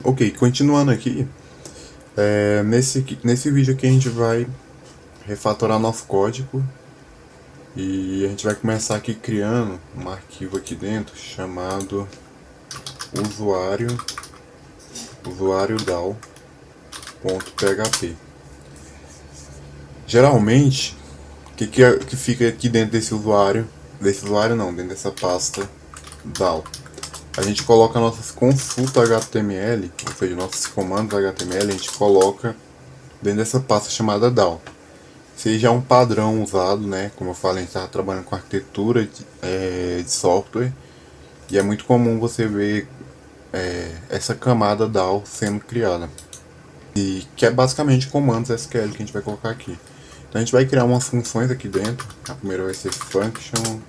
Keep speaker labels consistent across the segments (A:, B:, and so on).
A: Ok, continuando aqui, nesse vídeo aqui a gente vai refatorar nosso código e a gente vai começar aqui criando um arquivo aqui dentro chamado usuário.dal.php. Geralmente, o que fica aqui dentro dentro dessa pasta DAO? A gente coloca nossas consultas HTML, ou seja, nossos comandos HTML, a gente coloca dentro dessa pasta chamada DAO. Seja um padrão usado, né? Como eu falei, a gente está trabalhando com arquitetura de software e é muito comum você ver essa camada DAO sendo criada. E que é basicamente comandos SQL que a gente vai colocar aqui. Então a gente vai criar umas funções aqui dentro. A primeira vai ser function,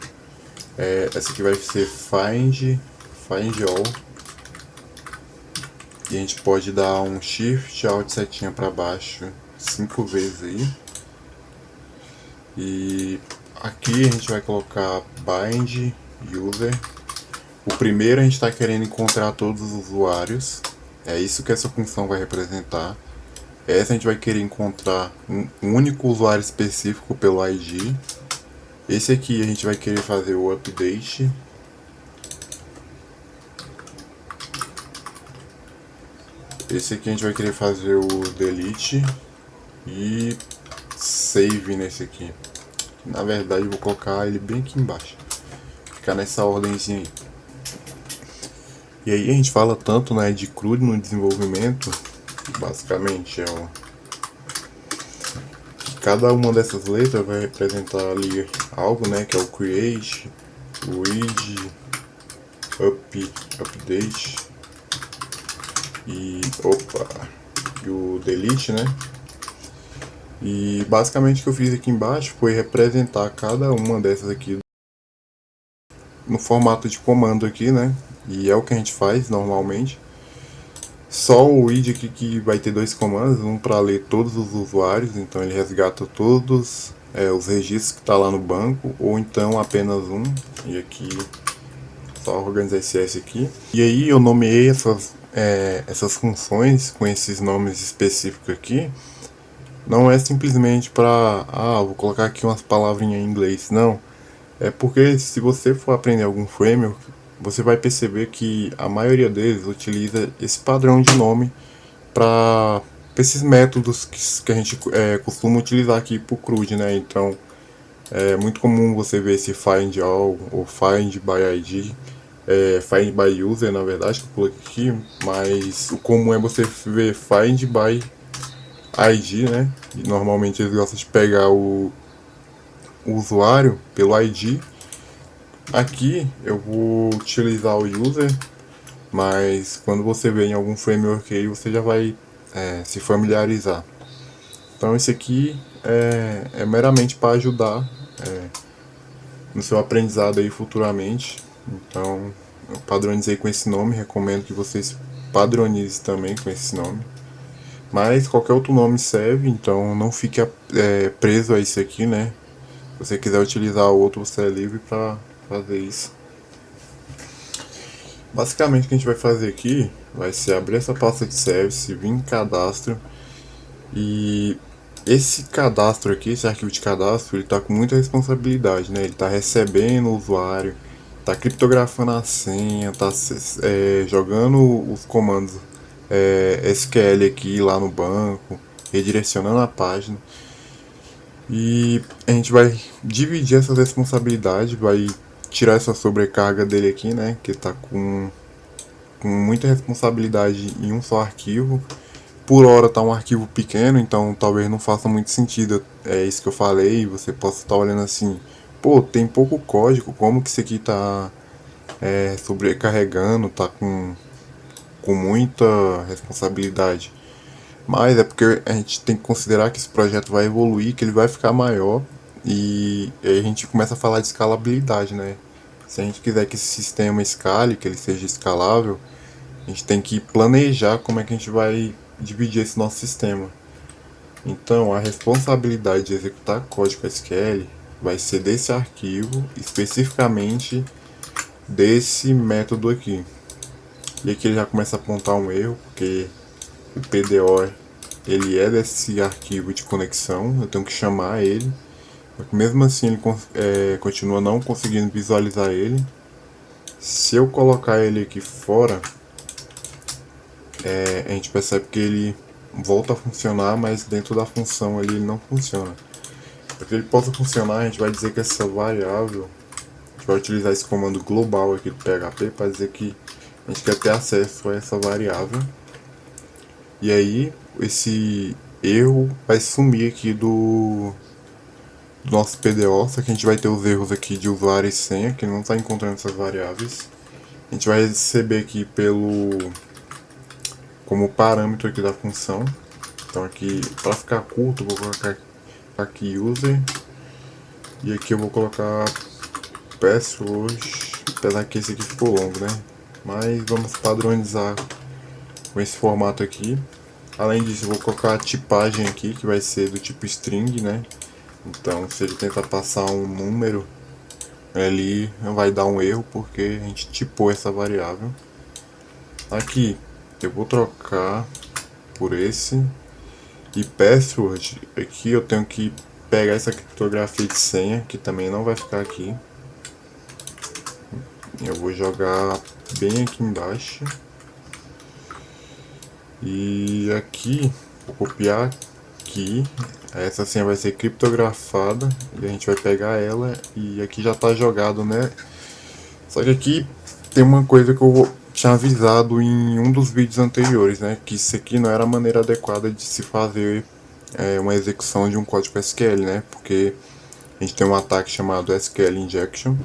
A: essa aqui vai ser find all. E a gente pode dar um shift alt setinha para baixo 5 vezes aí. E aqui a gente vai colocar bind user. O primeiro a gente está querendo encontrar todos os usuários. É isso que essa função vai representar. Essa a gente vai querer encontrar um único usuário específico pelo ID. Esse aqui a gente vai querer fazer o update. Esse aqui a gente vai querer fazer o delete. E save nesse aqui. Na verdade eu vou colocar ele bem aqui embaixo. Ficar nessa ordemzinha aí. E aí a gente fala tanto, né, de CRUD no desenvolvimento. Basicamente cada uma dessas letras vai representar ali algo, né, que é o create, o id, update e o delete, né? E basicamente o que eu fiz aqui embaixo foi representar cada uma dessas aqui no formato de comando aqui, né? E é o que a gente faz normalmente. Só o id aqui que vai ter dois comandos, um para ler todos os usuários, então ele resgata todos os registros que está lá no banco, ou então apenas um. E aqui só organizar esse S aqui. E aí eu nomeei essas funções com esses nomes específicos aqui. Não é simplesmente para, vou colocar aqui umas palavrinhas em inglês, não. É porque se você for aprender algum framework, você vai perceber que a maioria deles utiliza esse padrão de nome para esses métodos que a gente costuma utilizar aqui para o CRUD, né? Então é muito comum você ver esse find all ou find by ID, find by user, na verdade, que eu coloquei aqui, mas o comum é você ver find by ID, né? E normalmente eles gostam de pegar o usuário pelo ID. Aqui eu vou utilizar o user, mas quando você vê em algum framework aí, você já vai se familiarizar. Então esse aqui é meramente para ajudar no seu aprendizado aí futuramente. Então eu padronizei com esse nome, recomendo que vocês padronizem também com esse nome. Mas qualquer outro nome serve, então não fique preso a isso aqui, né? Se você quiser utilizar outro, você é livre para fazer isso. Basicamente o que a gente vai fazer aqui vai ser abrir essa pasta de service, vir em cadastro, e esse cadastro aqui, esse arquivo de cadastro, ele está com muita responsabilidade, né? Ele está recebendo o usuário, está criptografando a senha, está jogando os comandos SQL aqui lá no banco, redirecionando a página. E a gente vai dividir essa responsabilidade, vai tirar essa sobrecarga dele aqui, né? Que tá com muita responsabilidade em um só arquivo. Por hora tá um arquivo pequeno, então talvez não faça muito sentido. É isso que eu falei. Você possa estar olhando assim, pô, tem pouco código, como que isso aqui tá sobrecarregando, tá com muita responsabilidade. Mas é porque a gente tem que considerar que esse projeto vai evoluir, que ele vai ficar maior, e aí a gente começa a falar de escalabilidade, né? Se a gente quiser que esse sistema escale, que ele seja escalável, a gente tem que planejar como é que a gente vai dividir esse nosso sistema. Então, a responsabilidade de executar código SQL vai ser desse arquivo, especificamente desse método aqui. E aqui ele já começa a apontar um erro, porque o PDO ele é desse arquivo de conexão, eu tenho que chamar ele. Mesmo assim ele continua não conseguindo visualizar ele. Se eu colocar ele aqui fora, a gente percebe que ele volta a funcionar, mas dentro da função ele não funciona. Para que ele possa funcionar, a gente vai dizer que essa variável, a gente vai utilizar esse comando global aqui do PHP para dizer que a gente quer ter acesso a essa variável. E aí esse erro vai sumir aqui do nosso PDO, só que a gente vai ter os erros aqui de usuário e senha, que não está encontrando essas variáveis. A gente vai receber aqui como parâmetro aqui da função. Então aqui, para ficar curto, eu vou colocar aqui user, e aqui eu vou colocar password, apesar que esse aqui ficou longo, né? Mas vamos padronizar com esse formato aqui. Além disso, eu vou colocar a tipagem aqui, que vai ser do tipo string, né? Então, se ele tentar passar um número ali, vai dar um erro, porque a gente tipou essa variável. Aqui, eu vou trocar por esse. E password, aqui eu tenho que pegar essa criptografia de senha, que também não vai ficar aqui. Eu vou jogar bem aqui embaixo. E aqui, vou copiar aqui. Essa senha vai ser criptografada e a gente vai pegar ela e aqui já está jogado, né? Só que aqui tem uma coisa que eu tinha avisado em um dos vídeos anteriores, né? Que isso aqui não era a maneira adequada de se fazer uma execução de um código SQL, né? Porque a gente tem um ataque chamado SQL Injection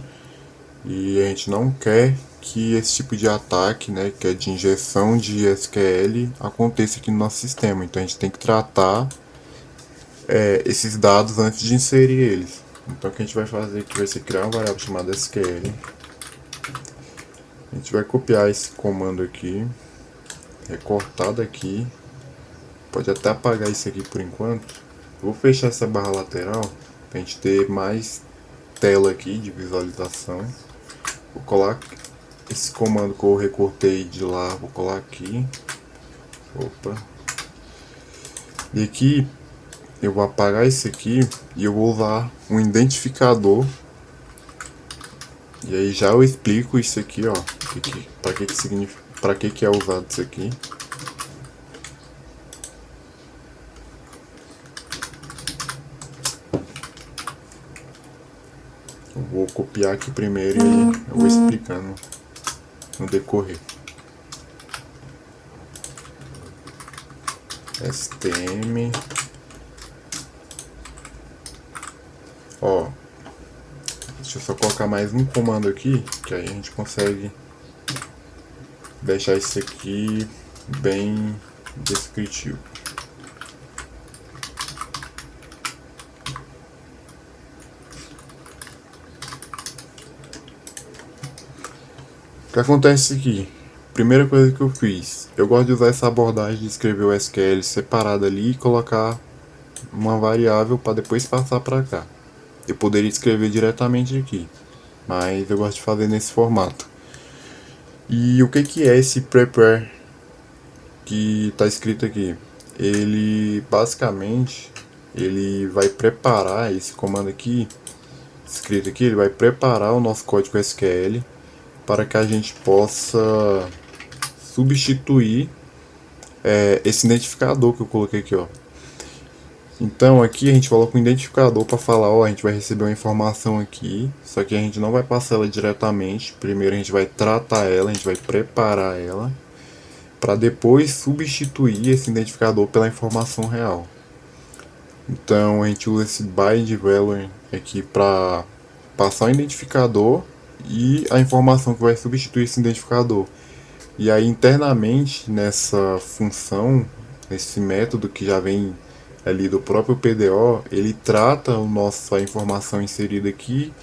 A: e a gente não quer que esse tipo de ataque, né, que é de injeção de SQL, aconteça aqui no nosso sistema. Então a gente tem que tratar esses dados antes de inserir eles. Então o que a gente vai fazer aqui vai ser criar uma variável chamada SQL. A gente vai copiar esse comando aqui, recortar daqui. Pode até apagar isso aqui por enquanto. Eu vou fechar essa barra lateral para a gente ter mais tela aqui de visualização. Vou colar esse comando que eu recortei de lá, vou colar aqui. Opa. E aqui eu vou apagar esse aqui e eu vou usar um identificador. E aí já eu explico isso aqui, ó, para que é usado isso aqui. Eu vou copiar aqui primeiro e aí eu vou explicando no decorrer. STM. Ó, deixa eu só colocar mais um comando aqui, que aí a gente consegue deixar isso aqui bem descritivo. O que acontece aqui? Primeira coisa que eu fiz, eu gosto de usar essa abordagem de escrever o SQL separado ali e colocar uma variável para depois passar para cá. Eu poderia escrever diretamente aqui, mas eu gosto de fazer nesse formato. E o que é esse prepare que está escrito aqui? Ele basicamente ele vai preparar esse comando aqui, escrito aqui, ele vai preparar o nosso código SQL para que a gente possa substituir esse identificador que eu coloquei aqui, ó. Então aqui a gente coloca um identificador para falar, ó, a gente vai receber uma informação aqui, só que a gente não vai passar ela diretamente. Primeiro a gente vai tratar ela, a gente vai preparar ela, para depois substituir esse identificador pela informação real. Então a gente usa esse bind value aqui para passar o identificador e a informação que vai substituir esse identificador. E aí internamente nessa função, nesse método que já vem ali do próprio PDO, ele trata a informação inserida aqui.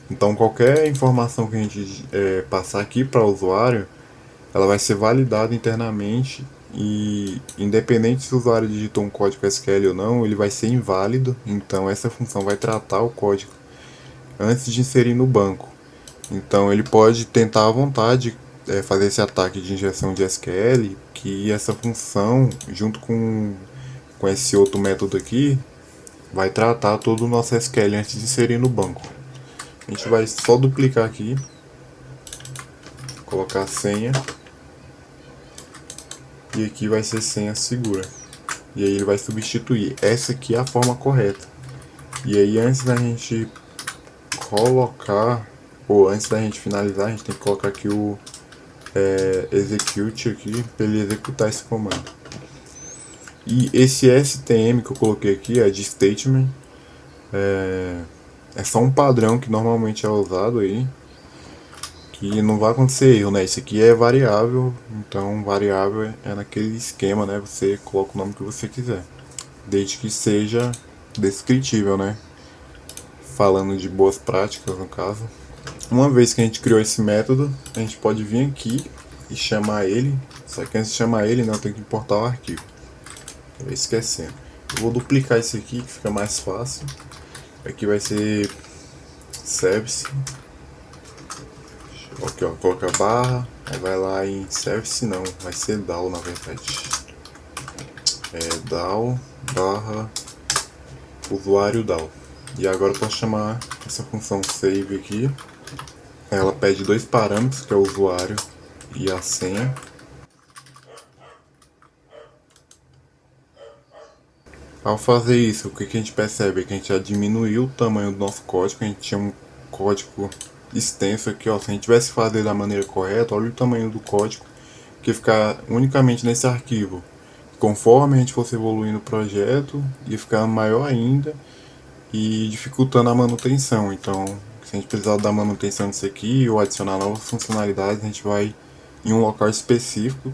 A: Então qualquer informação que a gente passar aqui para o usuário, ela vai ser validada internamente e independente se o usuário digitou um código SQL ou não, ele vai ser inválido. Então essa função vai tratar o código antes de inserir no banco. Então ele pode tentar à vontade fazer esse ataque de injeção de SQL, que essa função, junto com esse outro método aqui, vai tratar todo o nosso SQL antes de inserir no banco. A gente vai só duplicar aqui, colocar a senha, e aqui vai ser senha segura. E aí ele vai substituir. Essa aqui é a forma correta. E aí antes da gente colocar, ou antes da gente finalizar, a gente tem que colocar aqui o execute aqui para ele executar esse comando. E esse STM que eu coloquei aqui é de statement, é só um padrão que normalmente é usado aí, que não vai acontecer erro, né? Isso aqui é variável, então variável é naquele esquema, né? Você coloca o nome que você quiser, desde que seja descritível, né? Falando de boas práticas no caso. Uma vez que a gente criou esse método, a gente pode vir aqui e chamar ele, só que antes de chamar ele, eu tenho que importar o arquivo. Eu esquecendo. Eu vou duplicar esse aqui que fica mais fácil. Aqui vai ser service. Aqui ó, coloca barra, aí vai lá em service não, vai ser DAO na verdade. DAO barra usuário DAO. E agora eu posso chamar essa função save aqui. Ela pede dois parâmetros, que é o usuário e a senha. Ao fazer isso, o que a gente percebe é que a gente já diminuiu o tamanho do nosso código. A gente tinha um código extenso aqui, ó. Se a gente tivesse fazer da maneira correta, olha o tamanho do código que ficar unicamente nesse arquivo. Conforme a gente fosse evoluindo o projeto, ia ficar maior ainda e dificultando a manutenção. Então, se a gente precisar dar manutenção disso aqui ou adicionar novas funcionalidades, a gente vai em um local específico,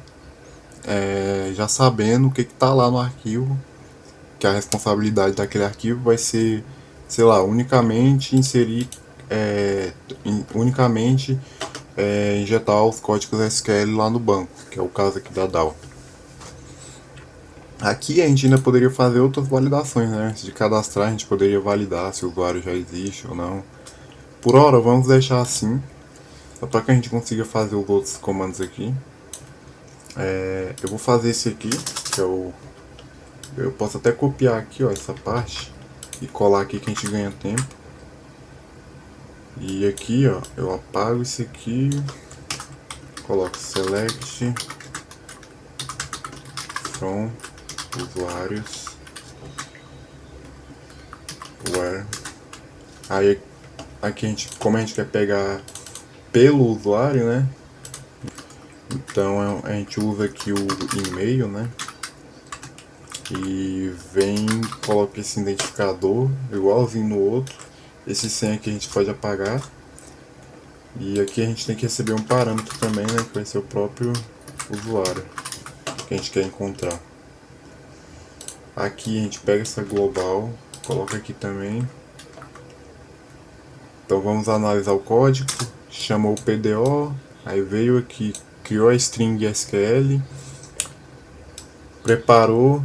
A: já sabendo o que está lá no arquivo, que a responsabilidade daquele arquivo vai ser, sei lá, unicamente inserir, unicamente injetar os códigos SQL lá no banco, que é o caso aqui da DAO. Aqui a gente ainda poderia fazer outras validações, né? Antes de cadastrar, a gente poderia validar se o usuário já existe ou não. Por hora, vamos deixar assim, só para que a gente consiga fazer os outros comandos aqui. Eu vou fazer esse aqui, que é o... Eu posso até copiar aqui, ó, essa parte e colar aqui que a gente ganha tempo. E aqui, ó, eu apago esse aqui, coloco select from usuários where. Aí aqui a gente, como a gente quer pegar pelo usuário, né? Então a gente usa aqui o e-mail, né? E vem, coloca esse identificador igualzinho no outro. Esse senha aqui a gente pode apagar. E aqui a gente tem que receber um parâmetro também, né? Que vai ser o próprio usuário que a gente quer encontrar. Aqui a gente pega essa global, coloca aqui também. Então vamos analisar o código. Chamou o PDO, aí veio aqui, criou a string SQL, preparou,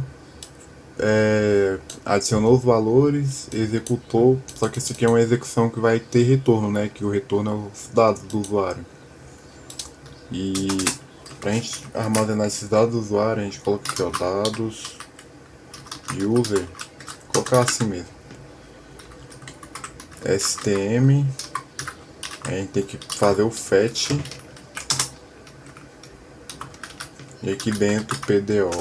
A: adicionou os valores, executou. Só que isso aqui é uma execução que vai ter retorno, né? Que o retorno é os dados do usuário. E para a gente armazenar esses dados do usuário, a gente coloca aqui, ó, dados user, colocar assim mesmo, STM, a gente tem que fazer o fetch, e aqui dentro PDO,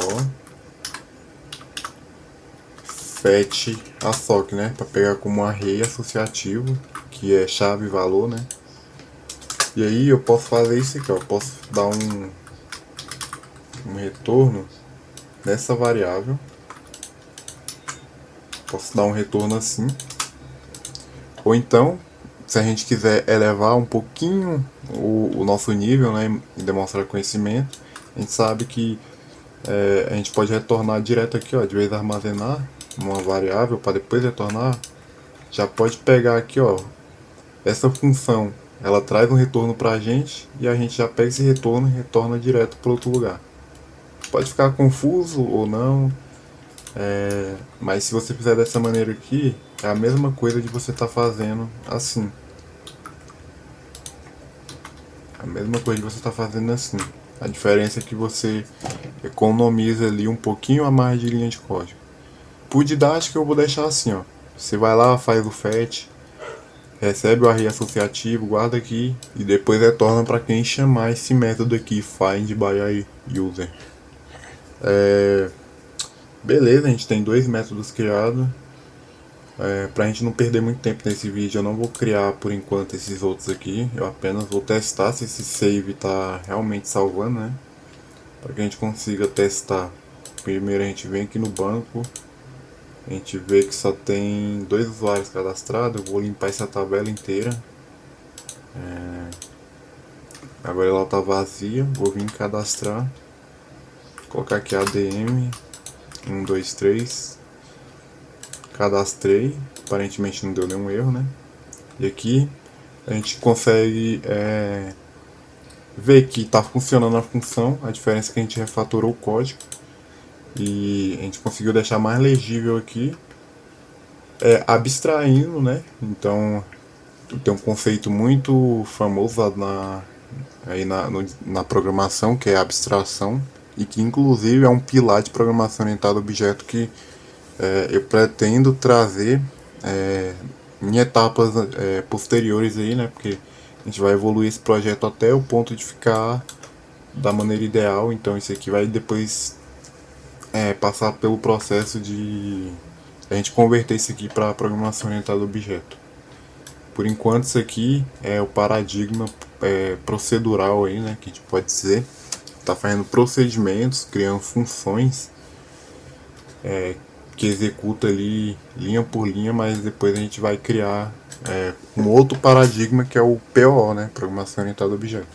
A: fetch a SOC, né, para pegar como array associativo, que é chave e valor, né. E aí eu posso fazer isso aqui, ó, eu posso dar um retorno nessa variável. Posso dar um retorno assim. Ou então, se a gente quiser elevar um pouquinho o nosso nível, né, e demonstrar conhecimento, a gente sabe que a gente pode retornar direto aqui, ó, de vez de armazenar uma variável para depois retornar, já pode pegar aqui, ó, essa função, ela traz um retorno para a gente e a gente já pega esse retorno e retorna direto para outro lugar. Pode ficar confuso ou não, mas se você fizer dessa maneira aqui, é a mesma coisa de você estar fazendo assim. A mesma coisa que você está fazendo assim. A diferença é que você economiza ali um pouquinho a mais de linha de código. Por didática eu vou deixar assim, ó. Você vai lá, faz o fetch, recebe o array associativo, guarda aqui e depois retorna para quem chamar esse método aqui, find by user. Beleza, a gente tem dois métodos criados. Pra gente não perder muito tempo nesse vídeo, eu não vou criar por enquanto esses outros aqui. Eu apenas vou testar se esse save tá realmente salvando, né? Para que a gente consiga testar. Primeiro a gente vem aqui no banco, a gente vê que só tem 2 usuários cadastrados. Eu vou limpar essa tabela inteira. Agora ela tá vazia, vou vir cadastrar. Colocar aqui ADM 123. Cadastrei, aparentemente não deu nenhum erro, né? E aqui a gente consegue ver que está funcionando a função. A diferença é que a gente refatorou o código e a gente conseguiu deixar mais legível aqui, abstraindo, né? Então tem um conceito muito famoso na programação, que é a abstração, e que inclusive é um pilar de programação orientada a objeto que eu pretendo trazer em etapas posteriores aí, né? Porque a gente vai evoluir esse projeto até o ponto de ficar da maneira ideal. Então isso aqui vai depois passar pelo processo de a gente converter isso aqui para programação orientada a objeto. Por enquanto isso aqui é o paradigma procedural aí, né? Que a gente pode dizer. Está fazendo procedimentos, criando funções que executa ali linha por linha, mas depois a gente vai criar um outro paradigma que é o POO, né? Programação Orientada a Objeto.